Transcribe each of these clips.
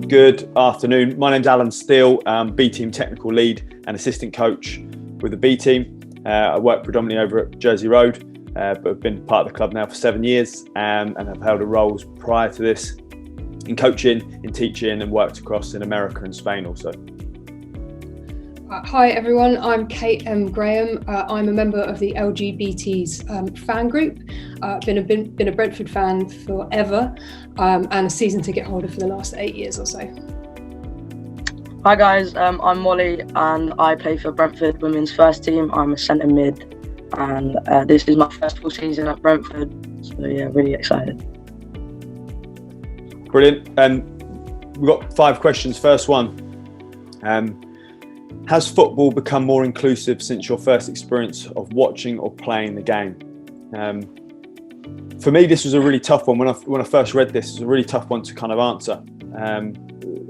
Good afternoon. My name's Allan Steele. I'm B Team Technical Lead and Assistant Coach with the B Team. I work predominantly over at Jersey Road, but I've been part of the club now for 7 years and have held roles prior to this in coaching, in teaching, and worked across in America and Spain also. Hi everyone, I'm Kate M. Graham. I'm a member of the LGBeets fan group. Been a Brentford fan forever and a season ticket holder for the last 8 years or so. Hi guys, I'm Molly and I play for Brentford women's first team. I'm a centre mid and this is my first full season at Brentford, so yeah, really excited. Brilliant. We've got 5 questions. First one. Has football become more inclusive since your first experience of watching or playing the game? For me, this was a really tough one. When I first read this, it was a really tough one to kind of answer.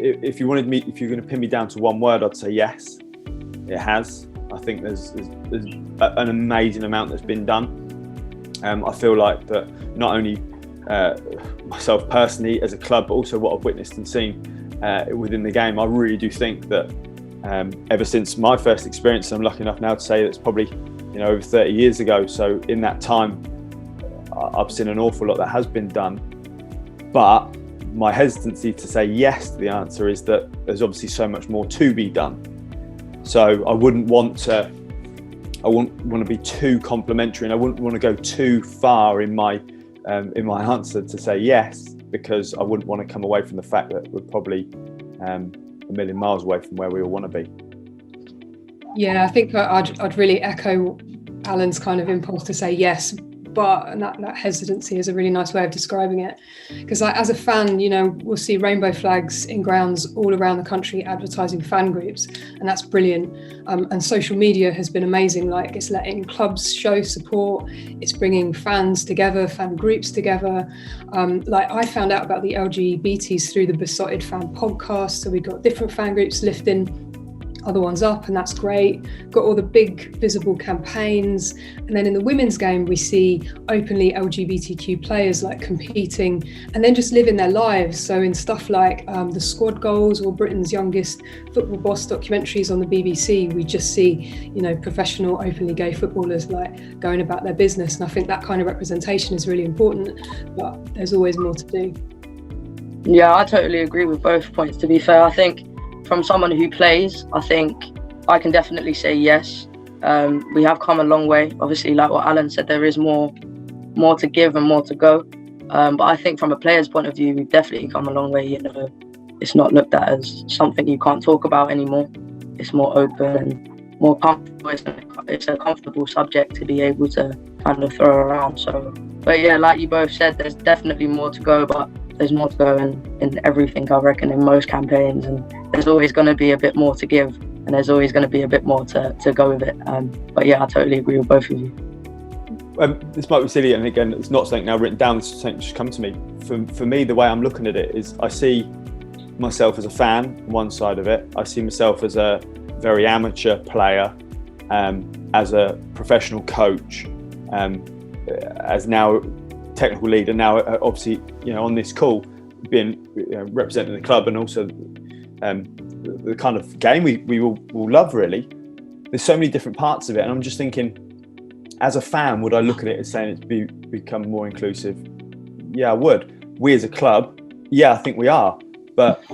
If you're going to pin me down to one word, I'd say yes. It has. I think there's an amazing amount that's been done. I feel like that not only myself personally as a club, but also what I've witnessed and seen within the game. I really do think that ever since my first experience, I'm lucky enough now to say that's probably over 30 years ago. So in that time, I've seen an awful lot that has been done. But my hesitancy to say yes to the answer is that there's obviously so much more to be done. So I wouldn't want to be too complimentary, and I wouldn't want to go too far in my answer to say yes, because I wouldn't want to come away from the fact that we're probably a million miles away from where we all want to be. Yeah, I think I'd really echo Alan's kind of impulse to say yes, but that hesitancy is a really nice way of describing it. Because as a fan, we'll see rainbow flags in grounds all around the country advertising fan groups, and that's brilliant. And social media has been amazing. Like, it's letting clubs show support, it's bringing fans together, fan groups together. Like, I found out about the LGBeets through the Besotted Fan podcast, so we got different fan groups lifting other ones up, and that's great. Got all the big visible campaigns, and then in the women's game we see openly LGBTQ players like competing and then just living their lives. So in stuff like the Squad Goals or Britain's Youngest Football Boss documentaries on the BBC, we just see professional openly gay footballers like going about their business, and I think that kind of representation is really important, but there's always more to do. Yeah, I totally agree with both points, to be fair. I think from someone who plays, I think I can definitely say yes. We have come a long way. Obviously, like what Alan said, there is more to give and more to go. But I think from a player's point of view, we've definitely come a long way. It's not looked at as something you can't talk about anymore. It's more open and more comfortable. It's a comfortable subject to be able to kind of throw around. So, but yeah, like you both said, there's definitely more to go, but there's more to go in everything, I reckon, in most campaigns, and there's always going to be a bit more to give, and there's always going to be a bit more to go with it. But yeah, I totally agree with both of you. This might be silly, and again, it's not something now written down, it's something that's just come to me. For me, the way I'm looking at it is I see myself as a fan on one side of it. I see myself as a very amateur player, as a professional coach, as now technical leader, now obviously on this call being representing the club, and also the kind of game we will love. Really, there's so many different parts of it, and I'm just thinking, as a fan, would I look at it as saying it's become more inclusive? Yeah, I would. We as a club, yeah, I think we are, but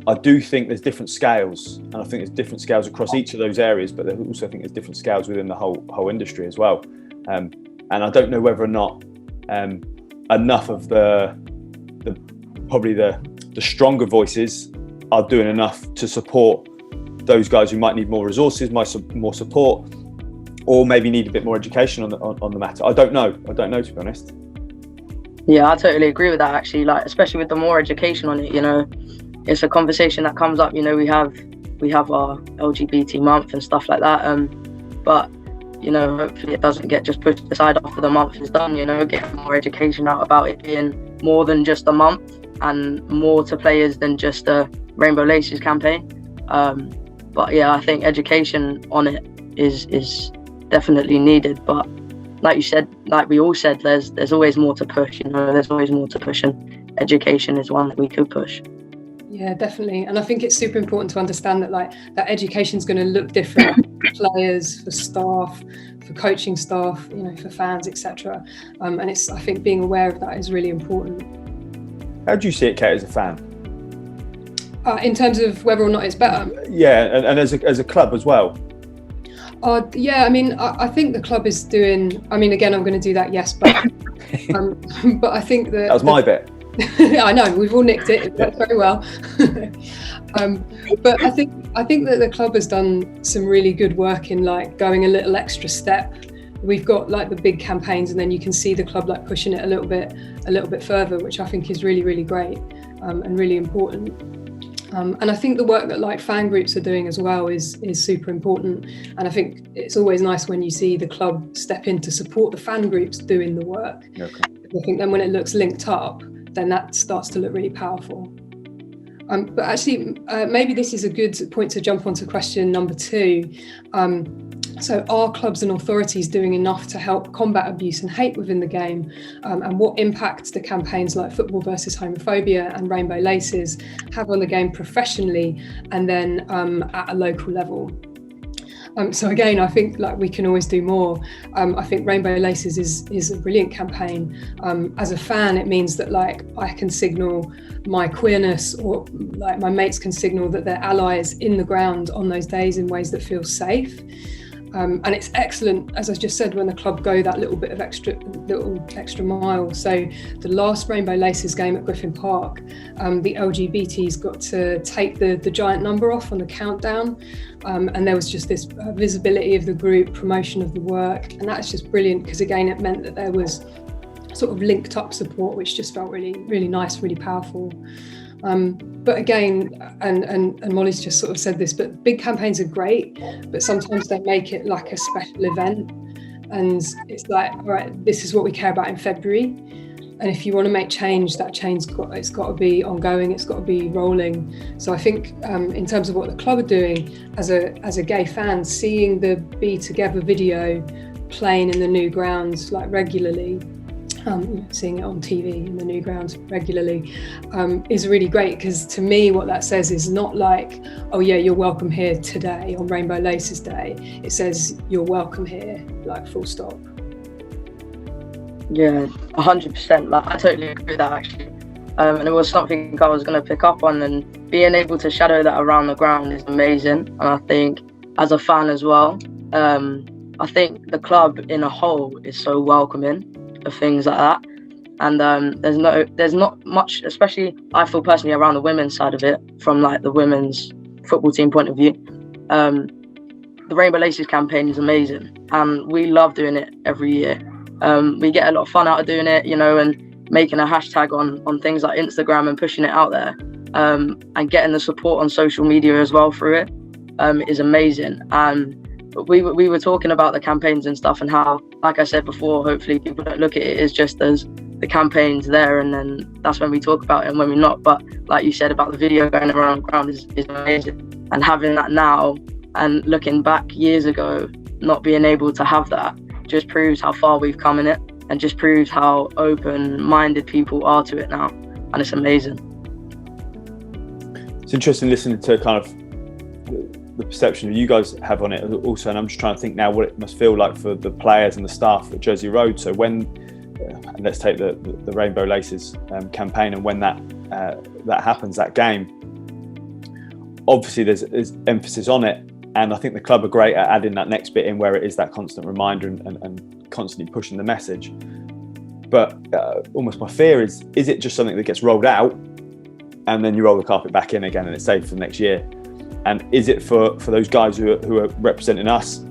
I do think there's different scales, and I think there's different scales across each of those areas, but I also think there's different scales within the whole industry as well. And I don't know whether or not enough of the stronger voices are doing enough to support those guys who might need more resources, more support, or maybe need a bit more education on the matter. I don't know, to be honest. Yeah, I totally agree with that, actually. Like, especially with the more education on it, it's a conversation that comes up. We have our LGBT month and stuff like that. But hopefully it doesn't get just pushed aside after the month is done. Get more education out about it being more than just a month and more to players than just a Rainbow Laces campaign. But yeah, I think education on it is definitely needed. But like you said, like we all said, there's always more to push. There's always more to push, and education is one that we could push. Yeah, definitely. And I think it's super important to understand that like that education is going to look different for players, for staff, for coaching staff, you know, for fans, etc. And it's, I think being aware of that is really important. How do you see it, Kate, as a fan? In terms of whether or not it's better? Yeah, and as a club as well. Yeah, I mean, I think the club is doing, I mean, again, I'm going to do that, yes, but but I think that was my bit. I know, we've all nicked it. It worked very well. But I think that the club has done some really good work in like going a little extra step. We've got like the big campaigns, and then you can see the club like pushing it a little bit further, which I think is really, really great and really important. And I think the work that like fan groups are doing as well is super important. And I think it's always nice when you see the club step in to support the fan groups doing the work. Okay. I think then when it looks linked up, then that starts to look really powerful. But actually, maybe this is a good point to jump onto question number 2. So are clubs and authorities doing enough to help combat abuse and hate within the game? And what impact do campaigns like Football versus Homophobia and Rainbow Laces have on the game professionally and then at a local level? So again, I think like we can always do more. I think Rainbow Laces is a brilliant campaign. As a fan, it means that like I can signal my queerness, or like my mates can signal that they're allies in the ground on those days in ways that feel safe. And it's excellent, as I just said, when the club go that little extra mile. So the last Rainbow Laces game at Griffin Park, the LGBeets got to take the giant number off on the countdown. And there was just this visibility of the group, promotion of the work. And that's just brilliant, because again, it meant that there was sort of linked up support, which just felt really, really nice, really powerful. But again, and Molly's just sort of said this, but big campaigns are great, but sometimes they make it like a special event. And it's like, all right, this is what we care about in February. And if you want to make change, that change it's got to be ongoing, it's got to be rolling. So I think in terms of what the club are doing, as a gay fan, seeing the Be Together video playing in the new grounds like regularly, seeing it on TV in the new grounds regularly is really great, because to me what that says is not like, oh yeah, you're welcome here today on Rainbow Laces Day. It says you're welcome here, like full stop. Yeah, 100%. Like I totally agree with that actually. And it was something I was going to pick up on, and being able to shadow that around the ground is amazing. And I think as a fan as well, I think the club in a whole is so welcoming of things like that. And there's not much, especially I feel personally around the women's side of it, from like the women's football team point of view. The Rainbow Laces campaign is amazing, and we love doing it every year. We get a lot of fun out of doing it, you know, and making a hashtag on things like Instagram and pushing it out there, and getting the support on social media as well through it is amazing. And we were talking about the campaigns and stuff, and how, like I said before, hopefully people don't look at it as just as the campaign's there and then that's when we talk about it and when we're not. But like you said about the video going around the ground is amazing. And having that now and looking back years ago, not being able to have that, just proves how far we've come in it, and just proves how open-minded people are to it now, and it's amazing. It's interesting listening to kind of the perception you guys have on it also, and I'm just trying to think now what it must feel like for the players and the staff at Jersey Road. So when, let's take the Rainbow Laces campaign, and when that happens, that game, obviously there's emphasis on it. And I think the club are great at adding that next bit in, where it is that constant reminder and constantly pushing the message. But almost my fear is it just something that gets rolled out and then you roll the carpet back in again and it's saved for the next year? And is it for those guys who are representing us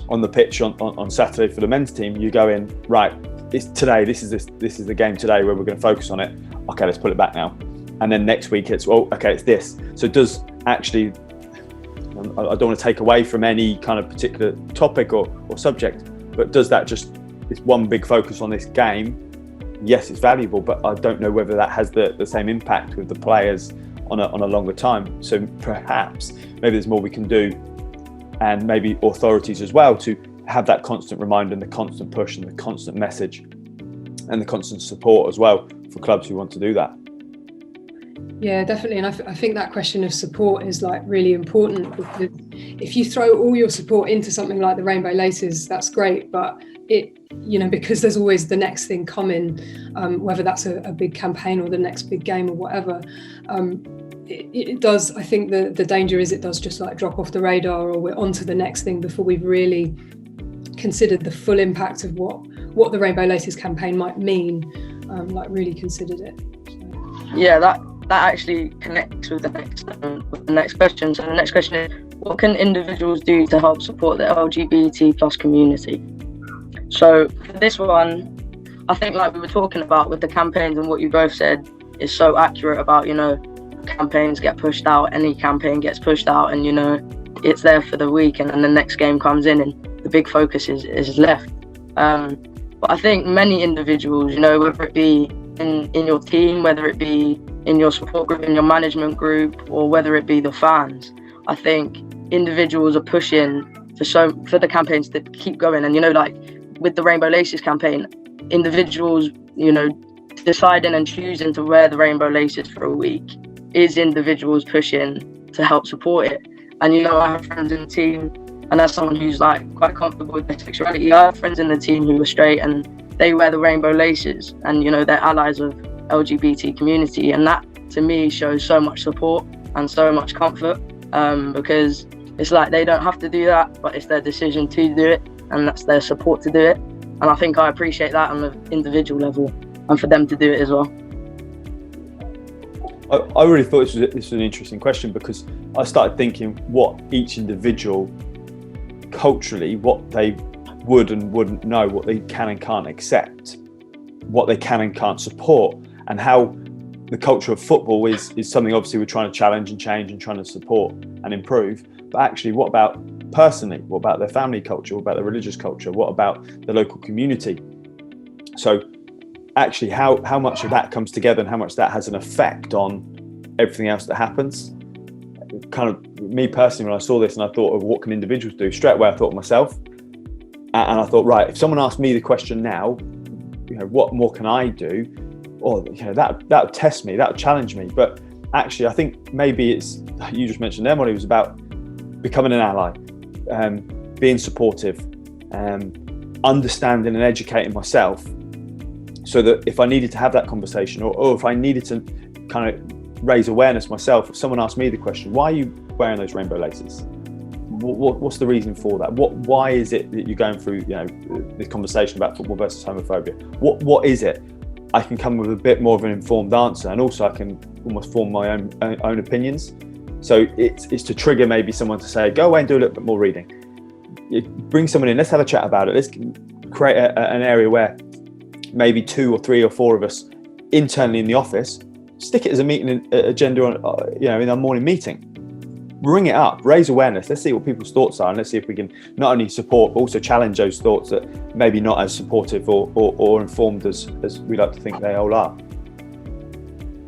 on the pitch on Saturday for the men's team, you go in, right, it's today, this is the game today where we're going to focus on it. Okay, let's put it back now. And then next week it's, well, okay, it's this. So it does actually, I don't want to take away from any kind of particular topic or subject, but does that just, it's one big focus on this game? Yes, it's valuable, but I don't know whether that has the same impact with the players on a longer time. So perhaps maybe there's more we can do, and maybe authorities as well, to have that constant reminder and the constant push and the constant message and the constant support as well for clubs who want to do that. Yeah, definitely. And I think that question of support is like really important, because if you throw all your support into something like the Rainbow Laces, that's great. But it, because there's always the next thing coming, whether that's a big campaign or the next big game or whatever, it does. I think the danger is it does just like drop off the radar, or we're on to the next thing before we've really considered the full impact of what the Rainbow Laces campaign might mean, like really considered it. So. Yeah, that actually connects with the next question. So the next question is, what can individuals do to help support the LGBT plus community? So for this one, I think like we were talking about with the campaigns and what you both said is so accurate about, campaigns get pushed out, any campaign gets pushed out, and it's there for the week, and then the next game comes in and the big focus is left. But I think many individuals, whether it be in your team, whether it be in your support group, in your management group, or whether it be the fans, I think individuals are pushing for the campaigns to keep going. And like with the Rainbow Laces campaign, individuals deciding and choosing to wear the Rainbow Laces for a week is individuals pushing to help support it. And I have friends in the team, and as someone who's like quite comfortable with their sexuality, I have friends in the team who are straight and they wear the Rainbow Laces, and they're allies of LGBT community, and that to me shows so much support and so much comfort, because it's like they don't have to do that, but it's their decision to do it, and that's their support to do it. And I think I appreciate that on an individual level, and for them to do it as well. I really thought this was an interesting question, because I started thinking what each individual culturally, what they would and wouldn't know, what they can and can't accept, what they can and can't support, and how the culture of football is something obviously we're trying to challenge and change and trying to support and improve. But actually, what about personally? What about their family culture? What about their religious culture? What about the local community? So actually, how much of that comes together and how much that has an effect on everything else that happens. Kind of me personally, when I saw this and I thought of what can individuals do, straight away I thought of myself. And I thought, right, if someone asked me the question now, what more can I do? Or that would test me, that would challenge me. But actually, I think maybe it's, you just mentioned there, Molly, was about becoming an ally, being supportive, understanding and educating myself, so that if I needed to have that conversation, or if I needed to kind of raise awareness myself, if someone asked me the question, why are you wearing those rainbow laces? What's the reason for that? Why is it that you're going through this conversation about football versus homophobia? What is it? I can come with a bit more of an informed answer, and also I can almost form my own opinions. So it's to trigger maybe someone to say, go away and do a little bit more reading. You bring someone in, let's have a chat about it. Let's create an area where maybe 2 or 3 or 4 of us internally in the office stick it as a meeting agenda on, in our morning meeting. Bring it up, raise awareness. Let's see what people's thoughts are, and let's see if we can not only support but also challenge those thoughts that maybe not as supportive or informed as we like to think they all are.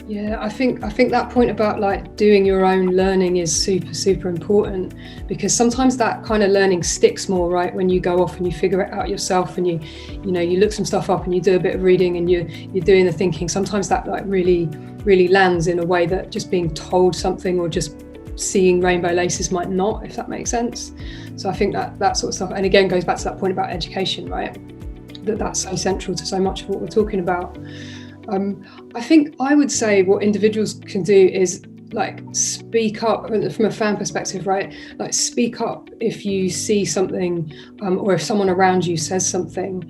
Yeah, I think that point about like doing your own learning is super important, because sometimes that kind of learning sticks more, right? When you go off and you figure it out yourself, and you look some stuff up and you do a bit of reading and you're doing the thinking. Sometimes that like really lands in a way that just being told something or just seeing rainbow laces might not, if that makes sense. So I think that sort of stuff, and again goes back to that point about education, right? That's so central to so much of what we're talking about. I think I would say what individuals can do is like speak up from a fan perspective, right? Like speak up if you see something, or if someone around you says something.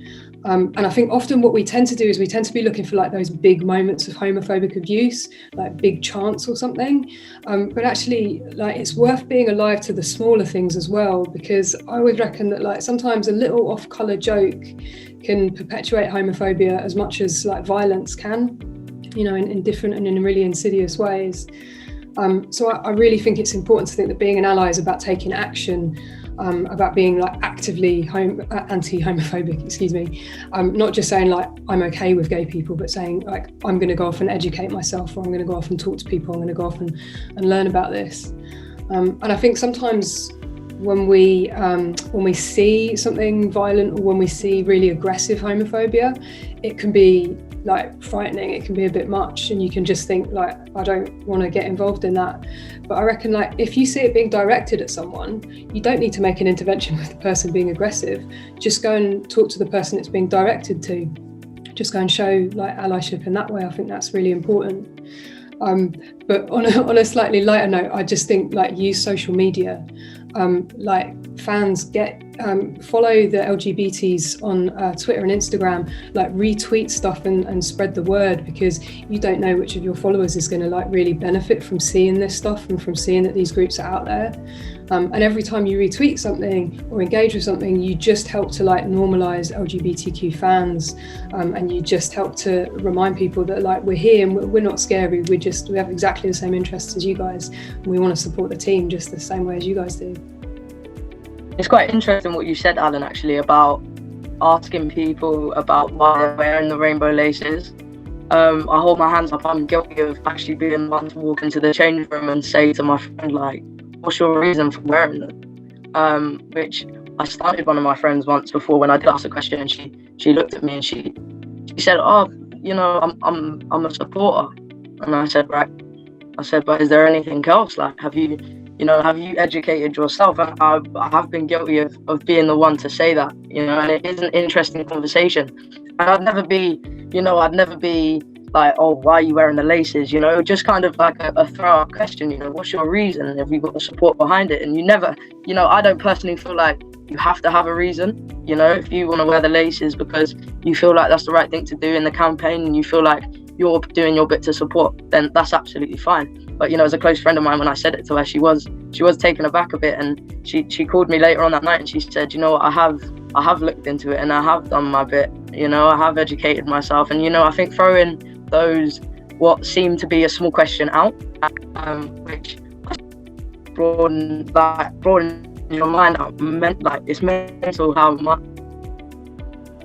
And I think often what we tend to do is we tend to be looking for like those big moments of homophobic abuse, like big chants or something. But actually, like it's worth being alive to the smaller things as well, because I would reckon that like sometimes a little off-color joke can perpetuate homophobia as much as like violence can, in different and in really insidious ways. So I really think it's important to think that being an ally is about taking action, about being like actively anti-homophobic, not just saying like I'm okay with gay people, but saying like I'm going to go off and educate myself, or I'm going to go off and talk to people, I'm going to go off and learn about this. And I think sometimes when we see something violent or when we see really aggressive homophobia, it can be like frightening, it can be a bit much, and you can just think like, I don't want to get involved in that. But I reckon like if you see it being directed at someone, you don't need to make an intervention with the person being aggressive. Just go and talk to the person it's being directed to. Just go and show like allyship in that way. I think that's really important. But on a slightly lighter note, I just think like use social media. Like fans follow the LGBTs on Twitter and Instagram, like retweet stuff and spread the word, because you don't know which of your followers is going to like really benefit from seeing this stuff and from seeing that these groups are out there. And every time you retweet something or engage with something, you just help to like normalize LGBTQ fans, and you just help to remind people that like we're here and we're not scary. We have exactly the same interests as you guys, and we want to support the team just the same way as you guys do. It's quite interesting what you said, Alan, actually, about asking people about why they're wearing the rainbow laces. I hold my hands up. I'm guilty of actually being the one to walk into the change room and say to my friend, like, what's your reason for wearing them? Which I started one of my friends once before when I did ask a question, and she looked at me and she said, oh, you know, I'm a supporter. And I said, right. I said, but is there anything else? Like, have you educated yourself? And I have been guilty of being the one to say that, you know, and it is an interesting conversation. And I'd never be like, oh, why are you wearing the laces? You know, just kind of like a throw-out question, you know, what's your reason? Have you got the support behind it? And you never, you know, I don't personally feel like you have to have a reason. You know, if you want to wear the laces because you feel like that's the right thing to do in the campaign and you feel like you're doing your bit to support, then that's absolutely fine. But, you know, as a close friend of mine, when I said it to her, she was taken aback a bit, and she called me later on that night and she said, you know, I have looked into it and I have done my bit, you know, I have educated myself. And, you know, I think throwing those what seem to be a small question out, which broaden your mind out, meant like it's mental how much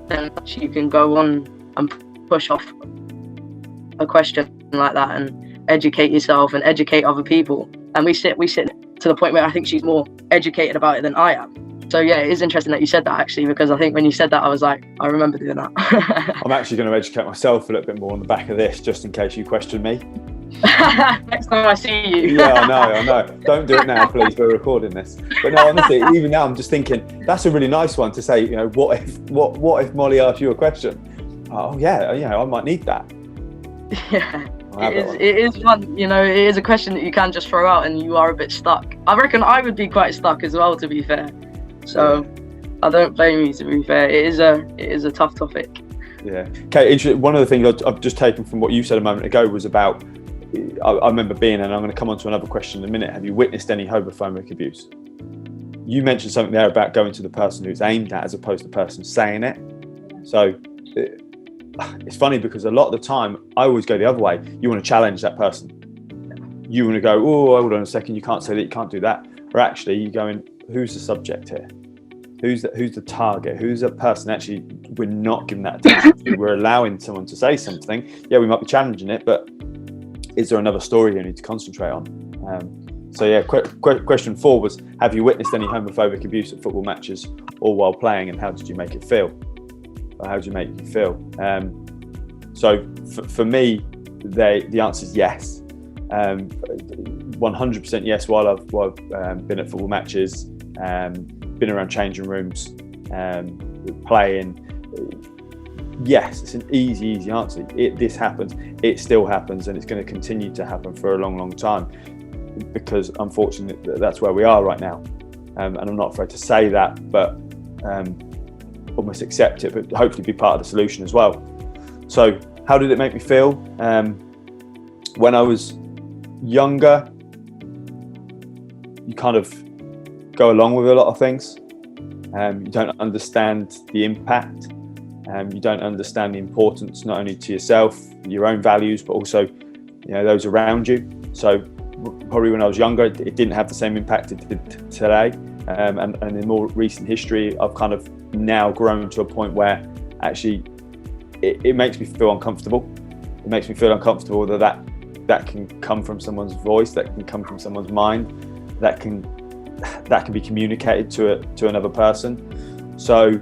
then you can go on and push off a question like that and educate yourself and educate other people. And we sit to the point where I think she's more educated about it than I am. So yeah, it is interesting that you said that, actually, because I think when you said that, I was like, I remember doing that. I'm actually going to educate myself a little bit more on the back of this, just in case you question me. Next time I see you. Yeah, I know. Don't do it now, please. We're recording this. But no, honestly, even now I'm just thinking that's a really nice one to say. You know, what if Molly asked you a question? Oh yeah, you know, I might need that. Yeah. It is one, you know, it is a question that you can just throw out and you are a bit stuck. I reckon I would be quite stuck as well, to be fair. So I don't blame you, to be fair. It is a tough topic. Yeah. Okay, one of the things I've just taken from what you said a moment ago was about, I remember being, and I'm going to come on to another question in a minute, have you witnessed any homophobic abuse? You mentioned something there about going to the person who's aimed at as opposed to the person saying it. So it's funny because a lot of the time I always go the other way. You want to challenge that person. You want to go, oh, hold on a second, you can't say that, you can't do that. Or actually you're going, who's the subject here? Who's the target? Who's the person actually we're not giving that attention to? We're allowing someone to say something. Yeah, we might be challenging it, but is there another story you need to concentrate on? So yeah, question 4 was, have you witnessed any homophobic abuse at football matches or while playing, and how did you make it feel? Or how did you make you feel? So for me, the answer is yes. 100% yes. While I've been at football matches, been around changing rooms, playing. Yes, it's an easy answer. This happens. It still happens, and it's going to continue to happen for a long time, because unfortunately that's where we are right now. And I'm not afraid to say that, but almost accept it, but hopefully be part of the solution as well. So how did it make me feel? When I was younger, you kind of go along with a lot of things. You don't understand the impact. You don't understand the importance, not only to yourself, your own values, but also, you know, those around you. So probably when I was younger, it didn't have the same impact it did today. And in more recent history, I've kind of now grown to a point where actually it makes me feel uncomfortable. It makes me feel uncomfortable that can come from someone's voice, that can come from someone's mind, that can that can be communicated to another person. So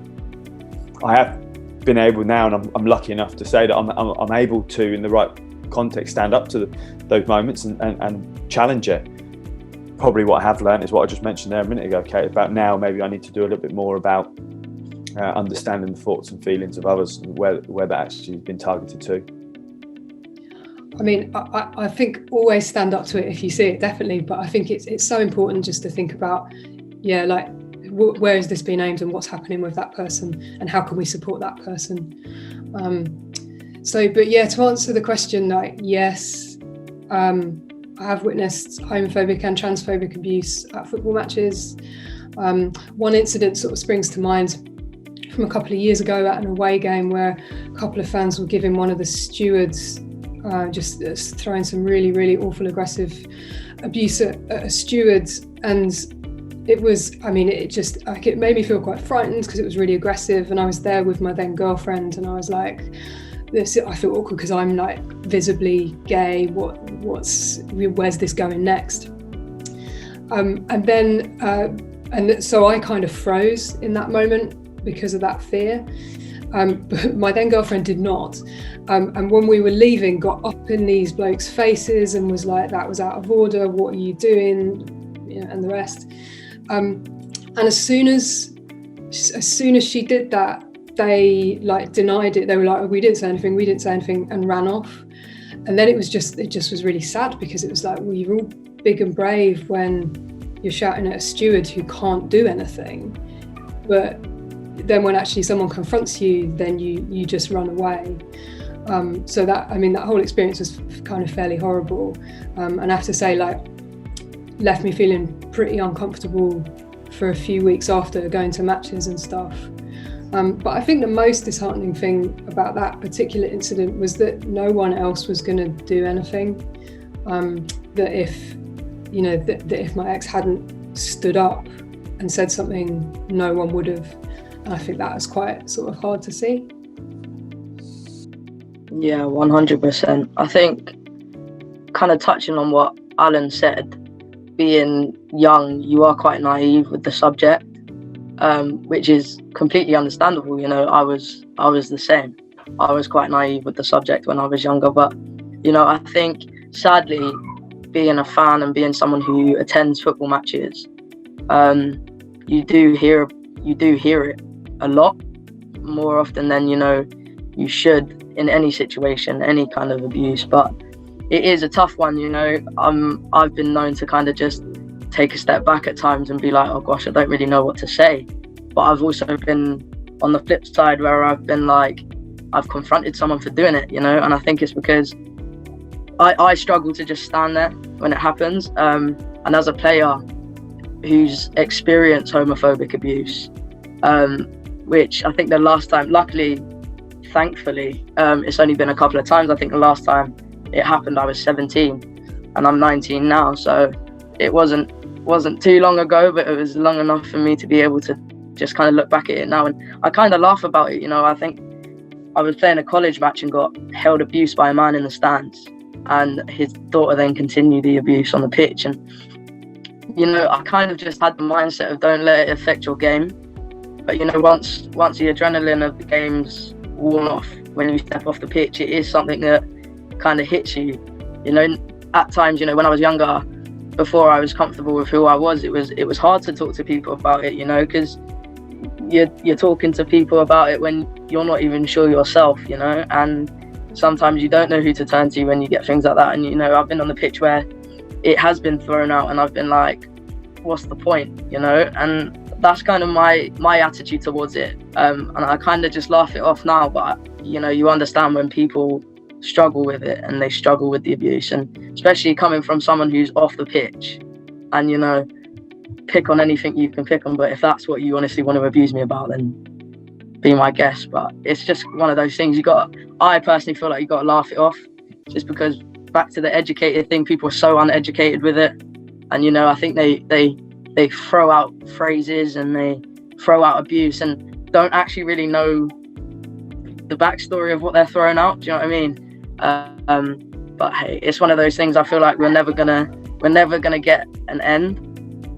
I have been able now, and I'm lucky enough to say that I'm able to, in the right context, stand up to those moments and challenge it. Probably what I have learned is what I just mentioned there a minute ago, Kate, about now maybe I need to do a little bit more about understanding the thoughts and feelings of others and where that actually has been targeted to. I mean, I think always stand up to it if you see it, definitely. But I think it's so important just to think about, like, where is this being aimed and what's happening with that person and how can we support that person? But yeah, to answer the question, like, yes, I have witnessed homophobic and transphobic abuse at football matches. One incident sort of springs to mind from a couple of years ago at an away game where a couple of fans were giving one of the stewards just throwing some really, really awful aggressive abuse at a steward. And it was, I mean, it made me feel quite frightened because it was really aggressive. And I was there with my then girlfriend and I was like, I feel awkward because I'm like visibly gay. Where's this going next? And so I kind of froze in that moment because of that fear. But my then girlfriend did not. And when we were leaving, got up in these blokes' faces and was like, that was out of order, what are you doing? And the rest. And as soon as she did that, they like denied it. They were like, we didn't say anything, and ran off. And then it just was really sad because it was like, well, you're all big and brave when you're shouting at a steward who can't do anything. But then when actually someone confronts you, then you just run away. So that whole experience was kind of fairly horrible. And I have to say, like, left me feeling pretty uncomfortable for a few weeks after going to matches and stuff. But I think the most disheartening thing about that particular incident was that no one else was going to do anything. That if my ex hadn't stood up and said something, no one would have. And I think that was quite sort of hard to see. Yeah, 100%. I think, kind of touching on what Allan said, being young, you are quite naive with the subject, which is completely understandable. I was the same. I was quite naive with the subject when I was younger. But, I think, sadly, being a fan and being someone who attends football matches, you do hear it a lot more often than you should in any situation, any kind of abuse. But it is a tough one. I've been known to kind of just take a step back at times and be like, oh gosh, I don't really know what to say. But I've also been on the flip side where I've been like, I've confronted someone for doing it, and I think it's because I struggle to just stand there when it happens. And as a player who's experienced homophobic abuse, which I think the last time, luckily, thankfully, it's only been a couple of times. I think the last time it happened, I was 17 and I'm 19 now. So it wasn't too long ago, but it was long enough for me to be able to just kind of look back at it now. And I kind of laugh about it. I think I was playing a college match and got held abuse by a man in the stands, and his daughter then continued the abuse on the pitch. And, I kind of just had the mindset of don't let it affect your game. But, once the adrenaline of the game's worn off, when you step off the pitch, it is something that kind of hits you. At times, when I was younger, before I was comfortable with who I was, it was hard to talk to people about it, because you're talking to people about it when you're not even sure yourself, and sometimes you don't know who to turn to when you get things like that. And I've been on the pitch where it has been thrown out and I've been like, what's the point, and that's kind of my attitude towards it. And I kind of just laugh it off now, but you understand when people struggle with it and they struggle with the abuse, and especially coming from someone who's off the pitch, and pick on anything you can pick on, but if that's what you honestly want to abuse me about, then be my guest. But it's just one of those things I personally feel like you got to laugh it off, just because back to the educated thing, people are so uneducated with it, and I think they throw out phrases and they throw out abuse and don't actually really know the backstory of what they're throwing out. Do you know what I mean? But hey, it's one of those things. I feel like we're never gonna get an end.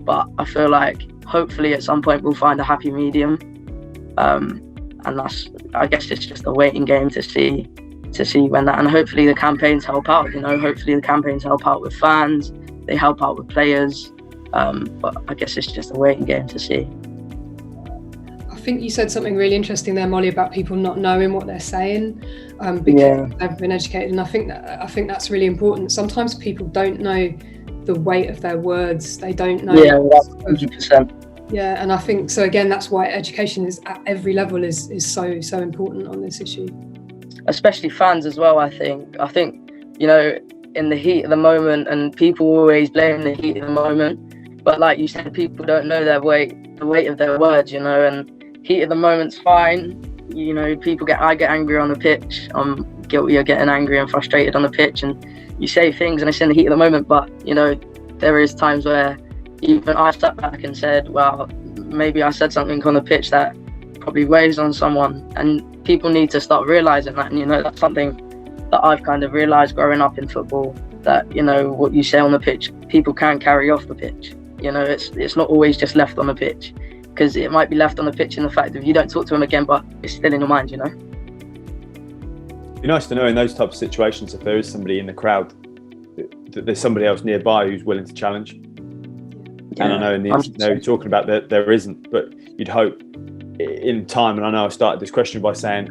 but I feel like hopefully at some point we'll find a happy medium, and I guess it's just a waiting game to see when that, and hopefully the campaigns help out. Hopefully the campaigns help out with fans, they help out with players, but I guess it's just a waiting game to see. I think you said something really interesting there, Molly, about people not knowing what they're saying because they've been educated, and I think that's really important. Sometimes people don't know the weight of their words. They don't know. Yeah, that's 100%. Yeah, and I think so. Again, that's why education is at every level is so important on this issue. Especially fans as well. I think in the heat of the moment, and people always blame the heat of the moment, but like you said, people don't know the weight of their words. And heat of the moment's fine. I get angry on the pitch. I'm guilty of getting angry and frustrated on the pitch, and you say things and it's in the heat of the moment, but there is times where even I sat back and said, well, maybe I said something on the pitch that probably weighs on someone, and people need to start realising that. And that's something that I've kind of realised growing up in football, that what you say on the pitch, people can carry off the pitch. It's not always just left on the pitch, because it might be left on the pitch in the fact that you don't talk to them again, but it's still in your mind. It'd be nice to know in those types of situations, if there is somebody in the crowd, that there's somebody else nearby who's willing to challenge. Yeah. And I know in the instance you're talking about that there isn't, but you'd hope in time, and I know I started this question by saying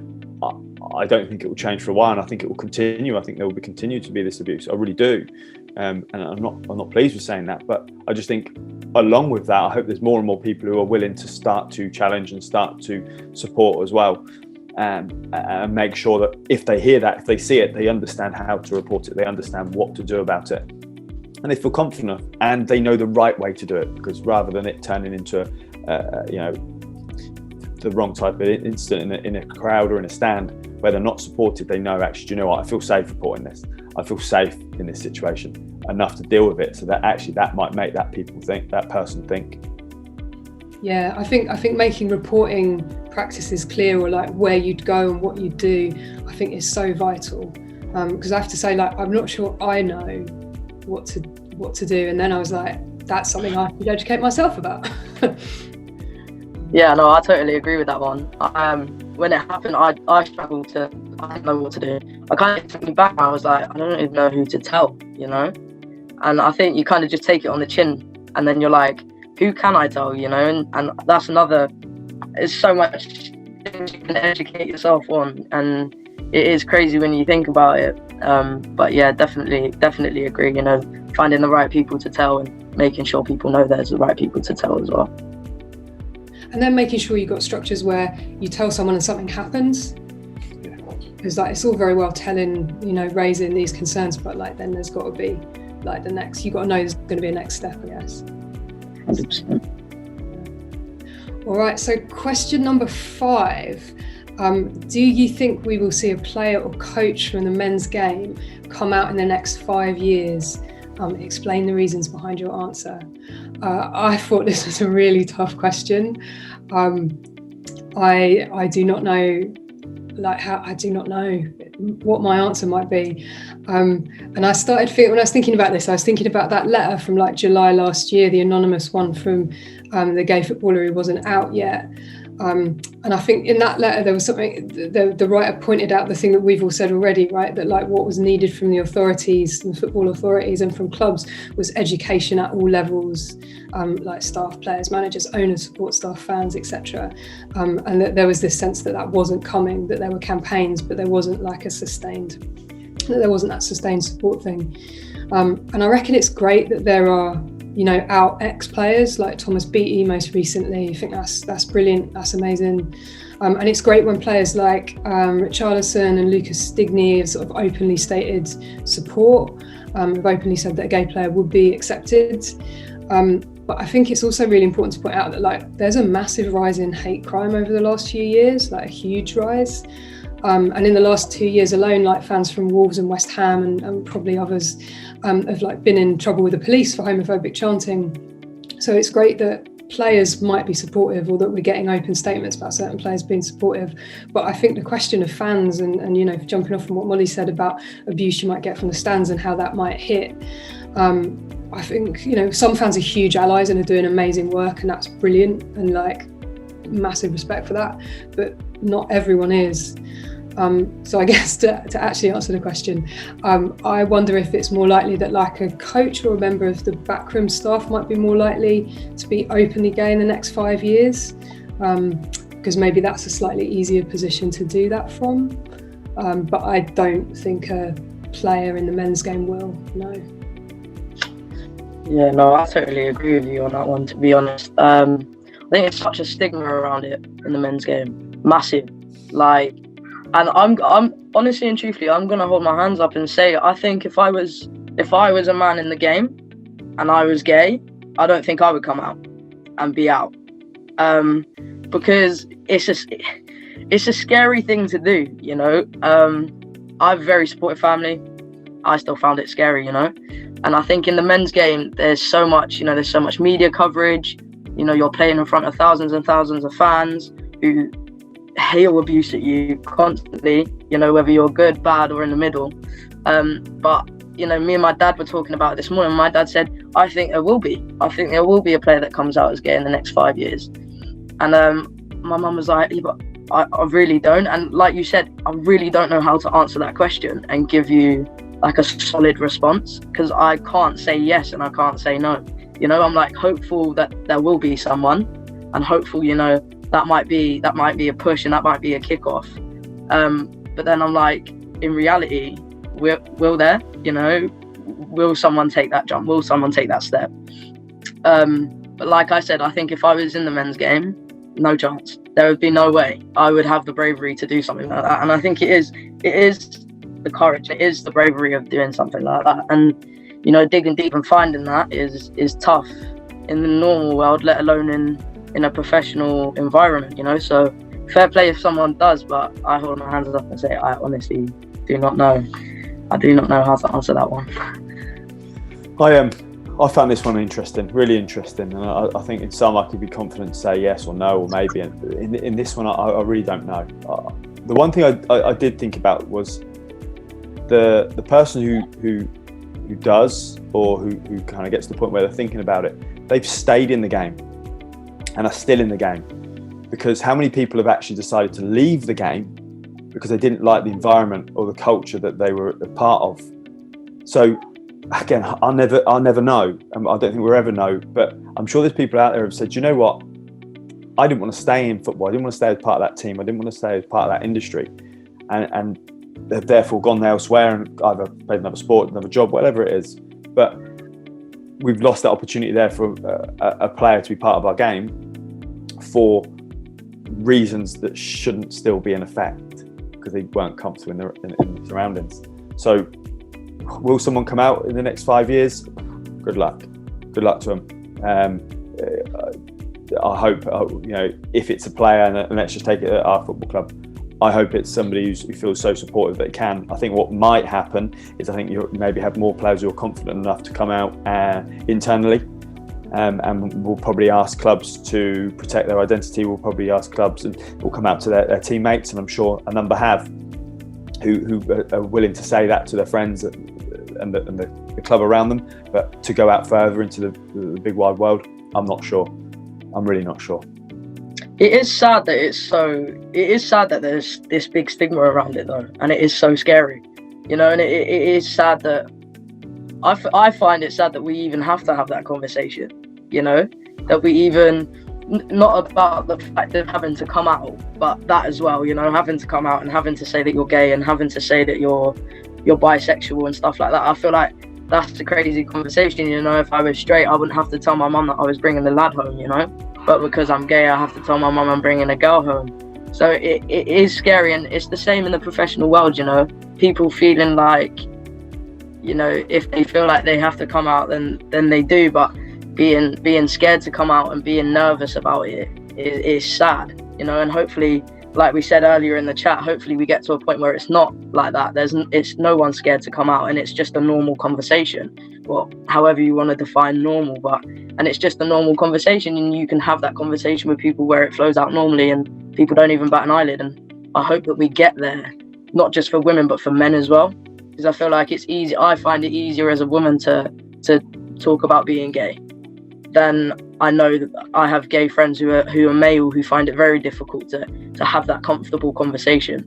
I don't think it will change for a while, and I think it will continue. I think there will continue to be this abuse. I really do, and I'm not pleased with saying that, but I just think along with that, I hope there's more and more people who are willing to start to challenge and start to support as well. And make sure that if they hear that, if they see it, they understand how to report it, they understand what to do about it, and they feel confident enough, and they know the right way to do it, because rather than it turning into the wrong type of incident in a crowd or in a stand where they're not supported, they know, actually, do you know what, I feel safe reporting this, I feel safe in this situation enough to deal with it, so that actually that might make that person think. Yeah, I think making reporting practices clear, or like where you'd go and what you'd do, I think is so vital. Because I have to say, like, I'm not sure I know what to do, and then I was like, that's something I should educate myself about. Yeah, no, I totally agree with that one. When it happened, I struggled I didn't know what to do. I kind of took me back, and I was like, I don't even know who to tell, And I think you kind of just take it on the chin, and then you're like, who can I tell, And that's another, there's so much things you can educate yourself on, and it is crazy when you think about it. But yeah, definitely agree, finding the right people to tell and making sure people know there's the right people to tell as well. And then making sure you've got structures where you tell someone and something happens. Because it's all very well telling, raising these concerns, but then there's got to be the next, you've got to know there's going to be a next step, I guess. 100%. All right, so question number 5. Do you think we will see a player or coach from the men's game come out in the next 5 years? Explain the reasons behind your answer. I thought this was a really tough question. I do not know, I do not know what my answer might be. And I started when I was thinking about this, I was thinking about that letter from July last year, the anonymous one from the gay footballer who wasn't out yet. And I think in that letter there was something, the writer pointed out the thing that we've all said already, right? That what was needed from the authorities, the football authorities and from clubs was education at all levels, like staff, players, managers, owners, support staff, fans, etc. And that there was this sense that wasn't coming, that there were campaigns, but there wasn't that sustained support thing. And I reckon it's great that there are out ex-players like Thomas Beattie most recently. I think that's brilliant, that's amazing. And it's great when players like Richarlison and Lucas Digne have sort of openly stated support, have openly said that a gay player would be accepted. But I think it's also really important to point out that there's a massive rise in hate crime over the last few years, a huge rise. And in the last 2 years alone, fans from Wolves and West Ham and probably others have been in trouble with the police for homophobic chanting. So it's great that players might be supportive, or that we're getting open statements about certain players being supportive. But I think the question of fans and you know, jumping off from what Molly said about abuse you might get from the stands and how that might hit, I think, you know, some fans are huge allies and are doing amazing work, and that's brilliant, and like massive respect for that, but not everyone is. So I guess to actually answer the question, I wonder if it's more likely that like a coach or a member of the backroom staff might be more likely to be openly gay in the next 5 years, because maybe that's a slightly easier position to do that from. But I don't think a player in the men's game will, no. Yeah, no, I totally agree with you on that one, to be honest. I think it's such a stigma around it in the men's game, massive. Like, and I'm honestly and truthfully, I'm gonna hold my hands up and say, I think if I was a man in the game and I was gay, I don't think I would come out and be out, because it's a scary thing to do, you know. I have a very supportive family. I still found it scary, you know. And I think in the men's game, there's so much media coverage. You know, you're playing in front of thousands and thousands of fans who hail abuse at you constantly, you know, whether you're good, bad, or in the middle. But, you know, me and my dad were talking about it this morning. My dad said, I think there will be a player that comes out as gay in the next 5 years. And my mum was like, yeah, but I really don't. And like you said, I really don't know how to answer that question and give you like a solid response, because I can't say yes and I can't say no. You know, I'm like hopeful that there will be someone, and hopeful, you know, that might be a push and that might be a kickoff. But then I'm like, in reality, will there, you know, will someone take that jump? Will someone take that step? But like I said, I think if I was in the men's game, no chance. There would be no way I would have the bravery to do something like that. And I think it is the courage, it is the bravery of doing something like that. And, you know, digging deep and finding that is tough in the normal world, let alone in a professional environment, you know. So fair play if someone does, but I hold my hands up and say I honestly do not know. I do not know how to answer that one. I found this one interesting, really interesting, and I think in some I could be confident to say yes or no or maybe. In this one, I really don't know. The one thing I did think about was the person who does, or who kind of gets to the point where they're thinking about it, they've stayed in the game and are still in the game. Because how many people have actually decided to leave the game because they didn't like the environment or the culture that they were a part of? So again, I'll never know. I don't think we'll ever know, but I'm sure there's people out there who have said, you know what, I didn't want to stay in football. I didn't want to stay as part of that team. I didn't want to stay as part of that industry. And they've therefore gone elsewhere and either played another sport, another job, whatever it is. But we've lost that opportunity there for a player to be part of our game for reasons that shouldn't still be in effect, because they weren't comfortable in the surroundings. So will someone come out in the next 5 years? Good luck to them. I hope, you know, if it's a player, and let's just take it at our football club, I hope it's somebody who feels so supportive that it can. I think what might happen is, I think you maybe have more players who are confident enough to come out internally, and we'll probably ask clubs to protect their identity. We'll probably ask clubs, and we'll come out to their teammates, and I'm sure a number have, who are willing to say that to their friends and the club around them. But to go out further into the big wide world, I'm not sure. I'm really not sure. It is sad that there's this big stigma around it though, and it is so scary, you know. And it is sad that I find it sad that we even have to have that conversation, you know, that we even, not about the fact of having to come out, but that as well, you know, having to come out and having to say that you're gay and having to say that you're bisexual and stuff like that. I feel like that's a crazy conversation, you know. If I was straight, I wouldn't have to tell my mum that I was bringing the lad home, you know. But because I'm gay, I have to tell my mum I'm bringing a girl home. So it is scary, and it's the same in the professional world, you know. People feeling like, you know, if they feel like they have to come out, then they do. But being scared to come out and being nervous about it is sad, you know. And hopefully, like we said earlier in the chat, hopefully we get to a point where it's not like that. It's no one scared to come out, and it's just a normal conversation. or however you want to define normal, and it's just a normal conversation, and you can have that conversation with people where it flows out normally and people don't even bat an eyelid. And I hope that we get there, not just for women but for men as well, because I feel like it's easy. I find it easier as a woman to talk about being gay than I know that I have gay friends who are male who find it very difficult to have that comfortable conversation.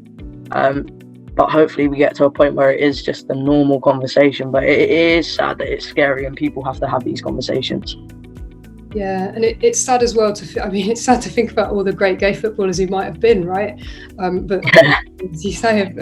But hopefully we get to a point where it is just a normal conversation. But it is sad that it's scary and people have to have these conversations. Yeah, and it's sad as well it's sad to think about all the great gay footballers who might have been, right? But as you say,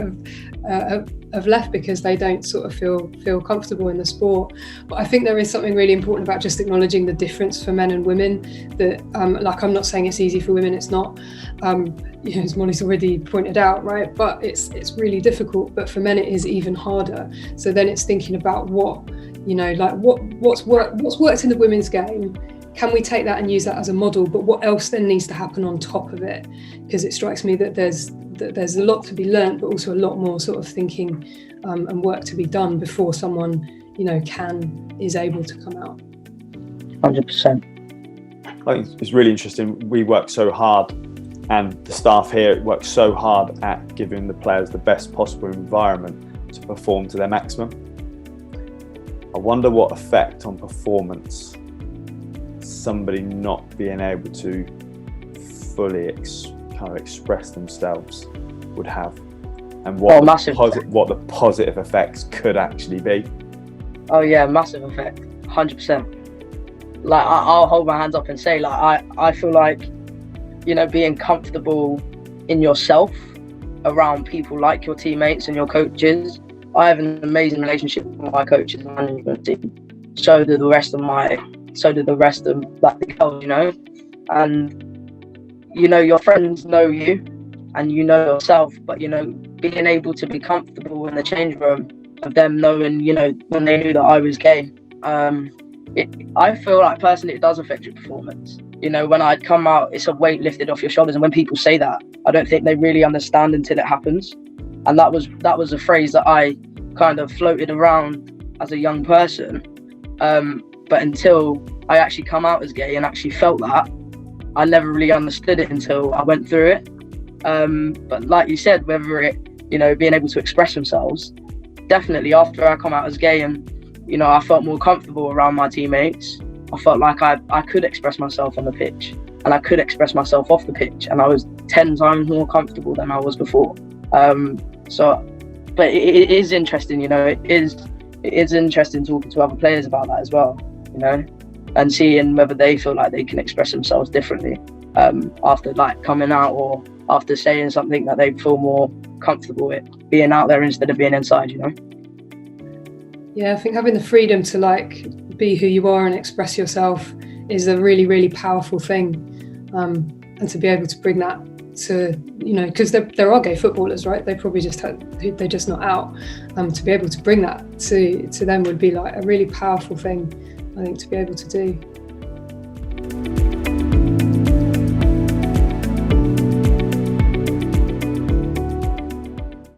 have left because they don't sort of feel comfortable in the sport. But I think there is something really important about just acknowledging the difference for men and women. That like, I'm not saying it's easy for women, it's not. As Molly's already pointed out, right? But it's really difficult. But for men, it is even harder. So then it's thinking about what's worked in the women's game. Can we take that and use that as a model? But what else then needs to happen on top of it? Because it strikes me that there's a lot to be learnt, but also a lot more sort of thinking and work to be done before someone, is able to come out. 100%. I think it's really interesting. We work so hard, and the staff here work so hard at giving the players the best possible environment to perform to their maximum. I wonder what effect on performance somebody not being able to fully express themselves would have, and what the positive effects could actually be. Oh yeah, massive effect, 100%. Like I'll hold my hands up and say, like I feel like, being comfortable in yourself around people like your teammates and your coaches. I have an amazing relationship with my coaches and management team. So do the rest of like the girls, and your friends know you and you know yourself, but being able to be comfortable in the change room of them knowing, when they knew that I was gay, I feel like personally it does affect your performance. When I come out, it's a weight lifted off your shoulders, and when people say that, I don't think they really understand until it happens. And that was a phrase that I kind of floated around as a young person, but until I actually come out as gay and actually felt that, I never really understood it until I went through it. But like you said, whether it, being able to express themselves, definitely after I come out as gay and, I felt more comfortable around my teammates, I felt like I could express myself on the pitch and I could express myself off the pitch, and I was 10 times more comfortable than I was before. But it is interesting, it is interesting talking to other players about that as well, and seeing whether they feel like they can express themselves differently after like coming out, or after saying something that they feel more comfortable with, being out there instead of being inside, Yeah, I think having the freedom to like be who you are and express yourself is a really, really powerful thing, and to be able to bring that to, because there are gay footballers, right? They probably they're just not out. To be able to bring that to them would be like a really powerful thing, I think, to be able to do.